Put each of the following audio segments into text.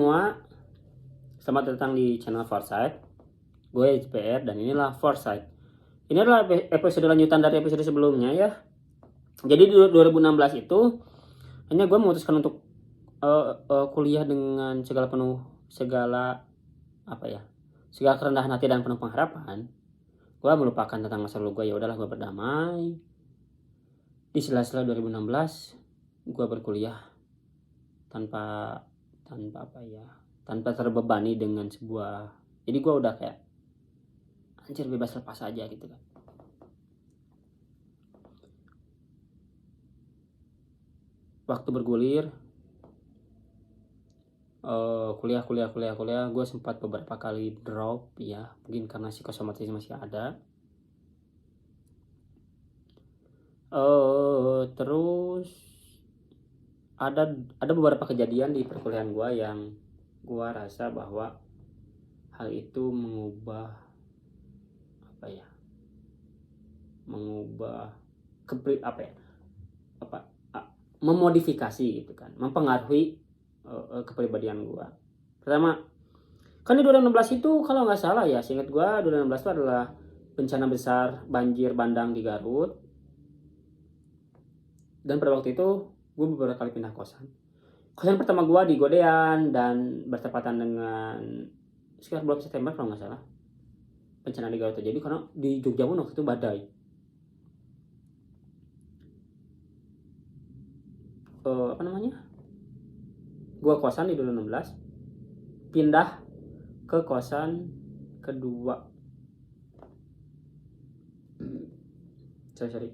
Semua, selamat datang di channel Foresight. Gue JPR dan inilah Foresight. Ini adalah episode lanjutan dari episode sebelumnya ya. Jadi di 2016 itu hanya gue memutuskan untuk kuliah dengan segala kerendahan hati dan penuh pengharapan. Gue melupakan tentang masa lalu gue. Ya udahlah, gue berdamai. Di sela-sela 2016 gue berkuliah tanpa terbebani dengan sebuah, jadi gue udah kayak anjir bebas lepas aja gitu kan. Waktu bergulir, kuliah gue sempat beberapa kali drop ya, mungkin karena psikosomatis masih ada. Terus ada beberapa kejadian di perkuliahan gue yang gue rasa bahwa hal itu memodifikasi gitu kan, mempengaruhi kepribadian gue. Pertama, kan di 2016 itu kalau nggak salah ya, seingat gue 2016 itu adalah bencana besar banjir bandang di Garut. Dan pada waktu itu gue beberapa kali pindah kosan. Kosan pertama gue di Godean dan bertepatan dengan sekitar bulan September kalau nggak salah bencana di Garut terjadi, karena di Jogja pun waktu itu badai. Gue kosan di 2016, pindah ke kosan kedua. Sorry.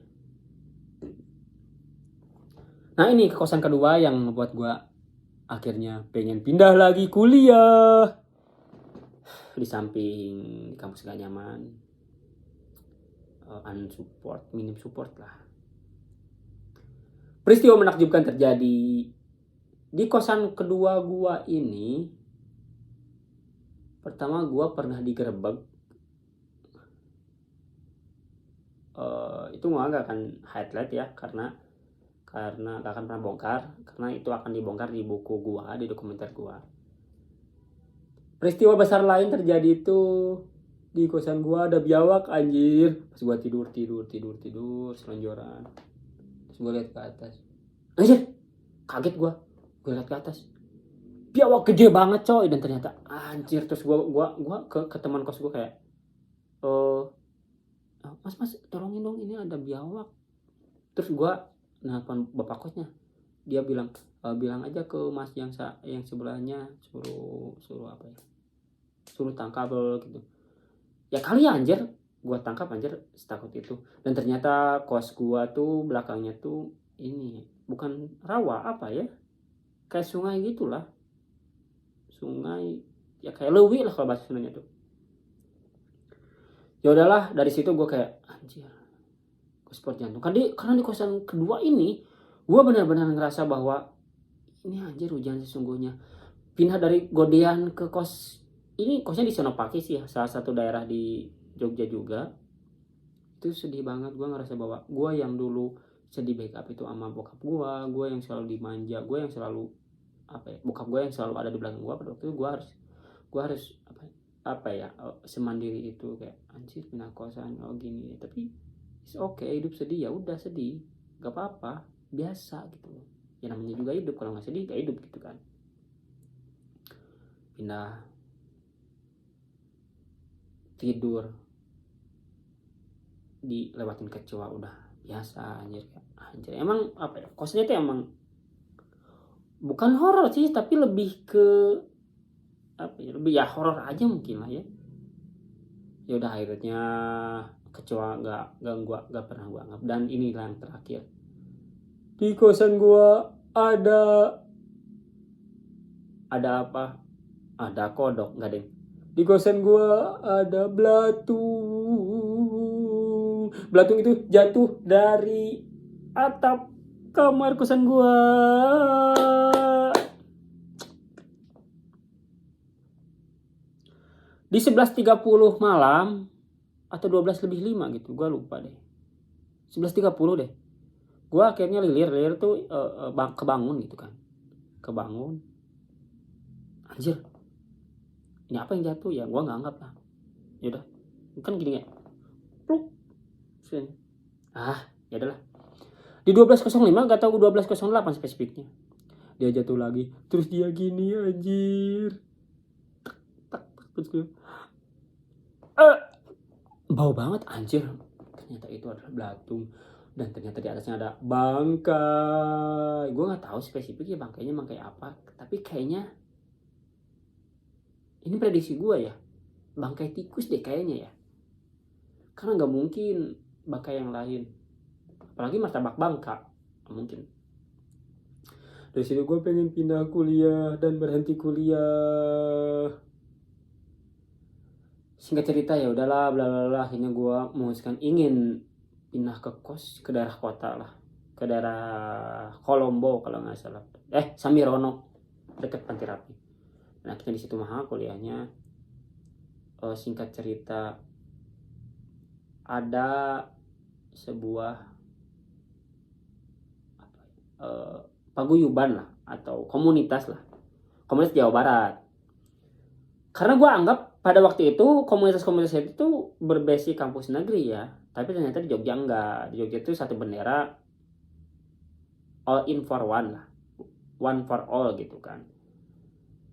Nah ini ke kosan kedua yang membuat gue akhirnya pengen pindah lagi kuliah. Di samping kampus gak nyaman, minim support lah. Peristiwa menakjubkan terjadi di kosan kedua gua ini. Pertama gua pernah digerebek. Itu gua gak akan highlight ya, karena gak akan pernah bongkar, karena itu akan dibongkar di buku gua, di dokumenter gua. Peristiwa besar lain terjadi itu di kosan gua ada biawak anjir. Pas gua tidur selonjoran, terus gua lihat ke atas, anjir kaget gua lihat ke atas, biawak gede banget coy. Dan ternyata anjir, terus gua ke teman kos gua kayak, mas tolongin dong, ini ada biawak. Terus gua nelfon bapak kosnya, dia bilang aja ke mas yang sebelahnya, suruh tangkap gitu. Ya kali ya anjir, gua tangkap anjir setakut itu. Dan ternyata kos gua tuh belakangnya tuh ini bukan rawa, kayak sungai gitulah, sungai ya kayak lewi lah kalau bahasa Sundanya tuh. Ya udahlah, dari situ gue kayak anjir, gue sport jantung. Karena di kosan kedua ini gue benar-benar ngerasa bahwa ini anjir hujan sesungguhnya. Pindah dari Godean ke kos ini, kosnya di Senopati sih ya, salah satu daerah di Jogja juga. Itu sedih banget, gue ngerasa bahwa gue yang dulu sedih backup itu sama bokap gue yang selalu dimanja, gue yang selalu bokap gue yang selalu ada di belakang gue. Pada waktu itu gue harus semandiri itu, kayak anjir pindah kosan gini. Tapi it's okay, hidup sedih ya udah sedih, gak apa-apa, biasa gitu. Ya namanya juga hidup, kalau nggak sedih gak hidup gitu kan. Pindah, tidur dilewatin kecoa udah biasa anjir. Emang kosnya tuh emang bukan horor sih, tapi lebih ke lebih ya horor aja mungkin lah ya. Ya udah akhirnya kecoa gak pernah gua anggap. Dan inilah yang terakhir, di kosan gua ada apa? Ada kodok, enggak deh. Di kosan gua ada belatung. Belatung itu jatuh dari atap kamar kosan gua. Di 11.30 malam atau 12:05 gitu, gue lupa deh. 11.30 deh. Gue akhirnya lilir tuh kebangun gitu kan. Kebangun. anjir ini apa yang jatuh ya, gue nggak anggap lah, yaudah kan gini ya, pluk sini. Ya adalah di 12.05 gak tahu 12.08 spesifiknya dia jatuh lagi, terus dia gini anjir, terus gue bau banget anjir, ternyata itu adalah belatung dan ternyata di atasnya ada bangkai. Gue nggak tahu spesifiknya bangkainya bangkai apa, tapi kayaknya ini prediksi gue ya, bangkai tikus deh kayaknya ya, karena nggak mungkin bangkai yang lain, apalagi martabak bangka, nggak mungkin. Dari situ gue pengen pindah kuliah dan berhenti kuliah. Singkat cerita ya udahlah, bla bla bla, akhirnya gue memutuskan ingin pindah ke kos, ke daerah kota lah, ke daerah Kolombo kalau nggak salah, Samirono deket Panti Rapi. Nah akhirnya di situ mahal kuliahnya. Singkat cerita, ada sebuah paguyuban lah atau komunitas Jawa Barat. Karena gue anggap pada waktu itu komunitas-komunitas itu berbasi kampus negeri ya, tapi ternyata di Jogja enggak. Di Jogja itu satu bendera, all in for one lah, one for all gitu kan.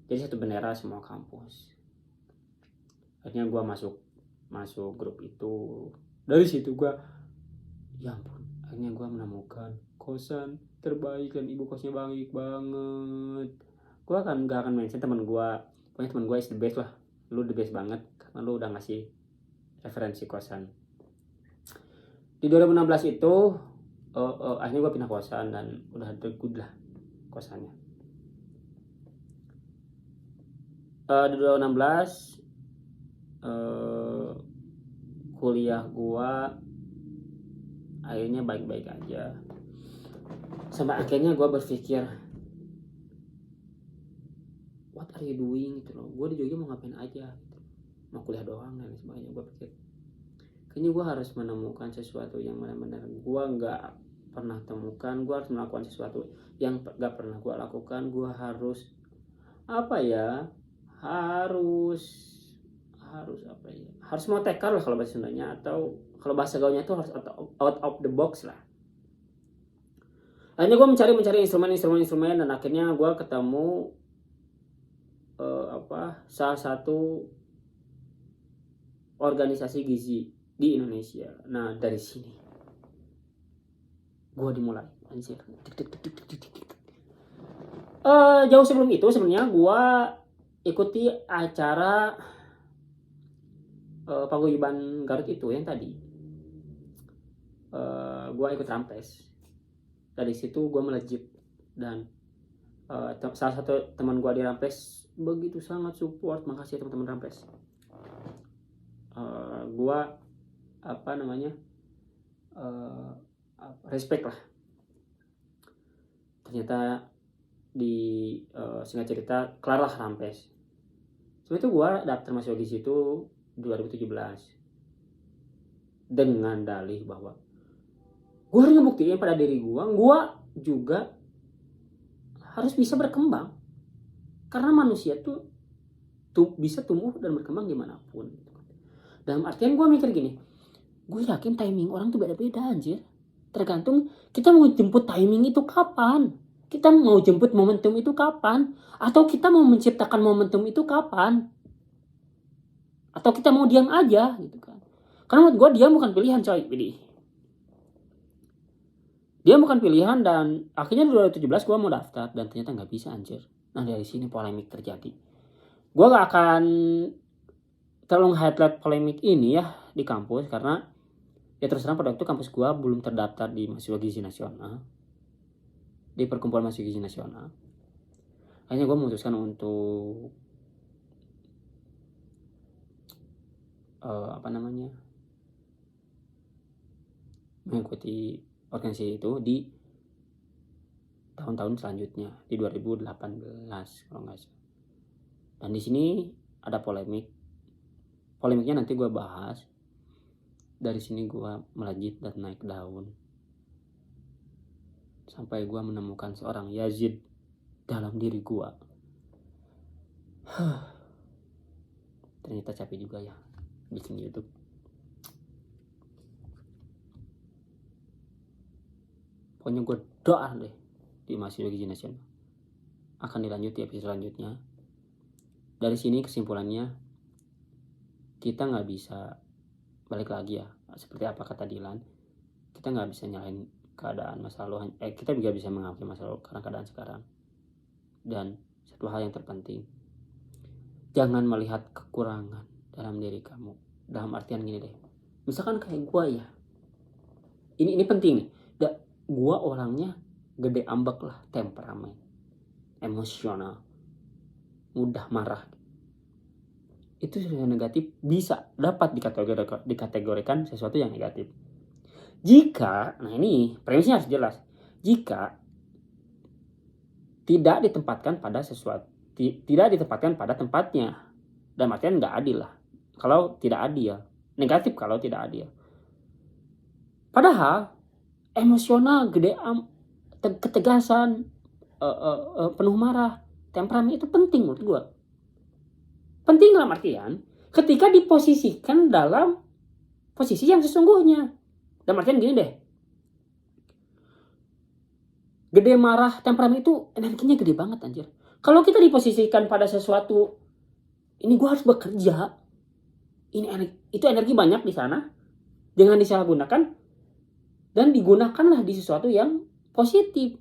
Jadi satu bendera semua kampus. Akhirnya gue masuk grup itu. Dari situ gue, ya ampun, akhirnya gue menemukan kosan terbaik dan ibu kosnya baik banget. Gue gak akan mention teman gue, pokoknya teman gue is the best lah, lu the best banget karena lu udah ngasih referensi kosan. Di 2016 itu akhirnya gue pindah kosan dan udah good lah kosannya. Di 2016 kuliah gua akhirnya baik-baik aja, sampai akhirnya gua berpikir what are you doing gitu loh, gua di Jogja mau ngapain aja gitu. Mau kuliah doang dan sebagainya. Gua pikir kayaknya gua harus menemukan sesuatu yang benar-benar gua nggak pernah temukan. Gua harus melakukan sesuatu yang nggak pernah gua lakukan. Gua harus harus mau tekar lah kalau bahasa Sundanya, atau kalau bahasa gaulnya itu harus out of the box lah. Akhirnya gue mencari instrumen dan akhirnya gue ketemu salah satu organisasi gizi di Indonesia. Nah dari sini gue dimulai anjir. Jauh sebelum itu sebenarnya gue ikuti acara paguyuban Garut itu yang tadi. Gue ikut Rampes. Dari situ gue melejit dan salah satu teman gue di Rampes begitu sangat support. Makasih teman-teman Rampes. Gue respect lah. Ternyata di singkat cerita kelar lah Rampes. Setelah itu gue daftar masuk di situ 2017 dengan dalih bahwa gue harus ngebuktiin pada diri gue juga harus bisa berkembang, karena manusia tuh bisa tumbuh dan berkembang dimanapun. Dalam artian gue mikir gini, gue yakin timing orang tuh beda-beda anjir, tergantung kita mau jemput timing itu kapan, kita mau jemput momentum itu kapan, atau kita mau menciptakan momentum itu kapan, atau kita mau diam aja gitu kan. Karena menurut gue diam bukan pilihan coy, dia bukan pilihan. Dan akhirnya 2017 gue mau daftar dan ternyata gak bisa anjir. Nah dari sini polemik terjadi. Gue gak akan terlalu highlight polemik ini ya di kampus, karena ya terus terang pada waktu kampus gue belum terdaftar di mahasiswa gizi nasional, di perkumpulan mahasiswa gizi nasional. Akhirnya gue memutuskan untuk mengikuti organisasi itu di tahun-tahun selanjutnya, di 2018 kalau nggak salah. Dan di sini ada polemiknya nanti gue bahas. Dari sini gue melejit dan naik daun sampai gue menemukan seorang Yazid dalam diri gue. Ternyata capek juga ya bikin YouTube. Pokoknya gue doa deh di mahasiswa gizi nasional akan dilanjut di episode selanjutnya. Dari sini kesimpulannya, kita nggak bisa balik lagi ya, seperti apa kata Dilan, kita nggak bisa nyalain keadaan masa lalu, kita juga bisa mengakui masa lalu karena keadaan sekarang. Dan satu hal yang terpenting, jangan melihat kekurangan dalam diri kamu. Dalam artian gini deh, misalkan kayak gue ya, ini penting nih, gue orangnya gede ambek lah, temperamen, emosional, mudah marah. Itu sesuatu yang negatif bisa dapat dikategorikan sesuatu yang negatif. Jika, nah ini premisnya harus jelas, jika tidak ditempatkan pada sesuatu, tidak ditempatkan pada tempatnya, dan artian nggak adil lah. Kalau tidak adil, negatif kalau tidak adil. Padahal emosional, ketegasan, penuh marah, temperamen itu penting menurut gue. Penting dalam artian ketika diposisikan dalam posisi yang sesungguhnya. Dalam artian gini deh, gede marah, temperamen itu energinya gede banget anjir. Kalau kita diposisikan pada sesuatu, ini gue harus bekerja, itu energi banyak di sana, jangan disalahgunakan dan digunakanlah di sesuatu yang positif,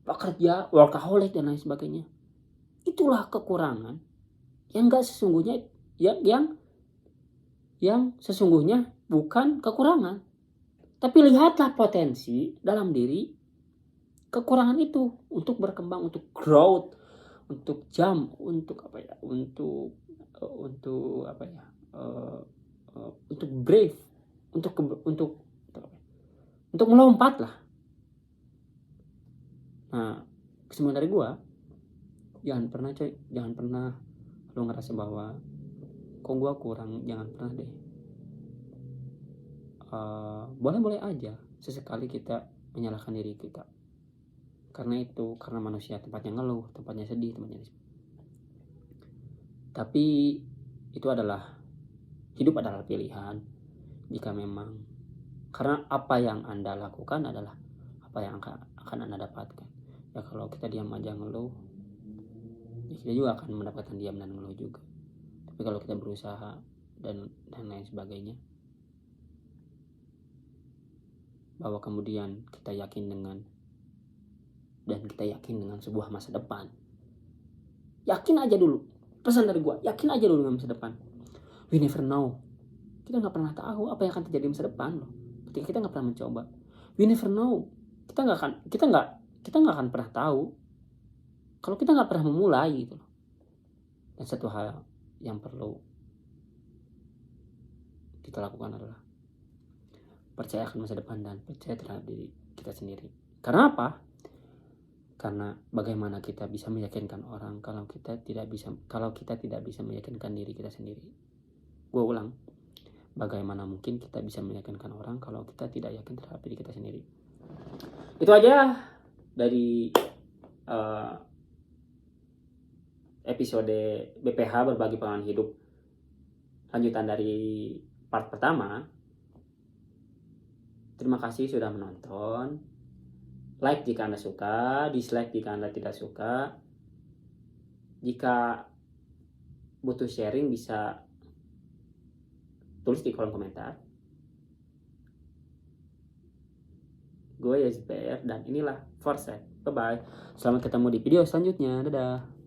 bekerja, workaholic dan lain sebagainya. Itulah kekurangan yang enggak sesungguhnya, yang sesungguhnya bukan kekurangan, tapi lihatlah potensi dalam diri kekurangan itu untuk berkembang, untuk growth, untuk jump, untuk apa ya, untuk brave, untuk melompat lah. Nah, kesimpulan dari gua, jangan pernah lo ngerasa bahwa kok gua kurang, jangan pernah deh. Boleh aja sesekali kita menyalahkan diri kita, karena manusia tempatnya ngeluh, tempatnya sedih, tapi itu adalah, hidup adalah pilihan. Jika memang, karena apa yang Anda lakukan adalah apa yang akan Anda dapatkan. Ya kalau kita diam aja ngeluh, ya kita juga akan mendapatkan diam dan ngeluh juga. Tapi kalau kita berusaha dan lain sebagainya, bahwa kemudian kita yakin dengan sebuah masa depan. Yakin aja dulu. Pesan dari gue, yakin aja dulu dengan masa depan. We never know. Kita nggak pernah tahu apa yang akan terjadi di masa depan loh. Ketika kita nggak pernah mencoba, we never know. Kita nggak akan pernah tahu kalau kita nggak pernah memulai gitu loh. Dan satu hal yang perlu kita lakukan adalah percaya akan masa depan dan percaya terhadap diri kita sendiri. Karena apa? Karena bagaimana kita bisa meyakinkan orang kalau kita tidak bisa meyakinkan diri kita sendiri. Gue ulang, bagaimana mungkin kita bisa meyakinkan orang kalau kita tidak yakin terhadap diri kita sendiri. Itu aja dari episode BPH, berbagi pengalaman hidup, lanjutan dari part pertama. Terima kasih sudah menonton. Like jika Anda suka, dislike jika Anda tidak suka. Jika butuh sharing bisa tulis di kolom komentar. Gue Yasber dan inilah Foresight. Bye bye. Selamat ketemu di video selanjutnya. Dadah.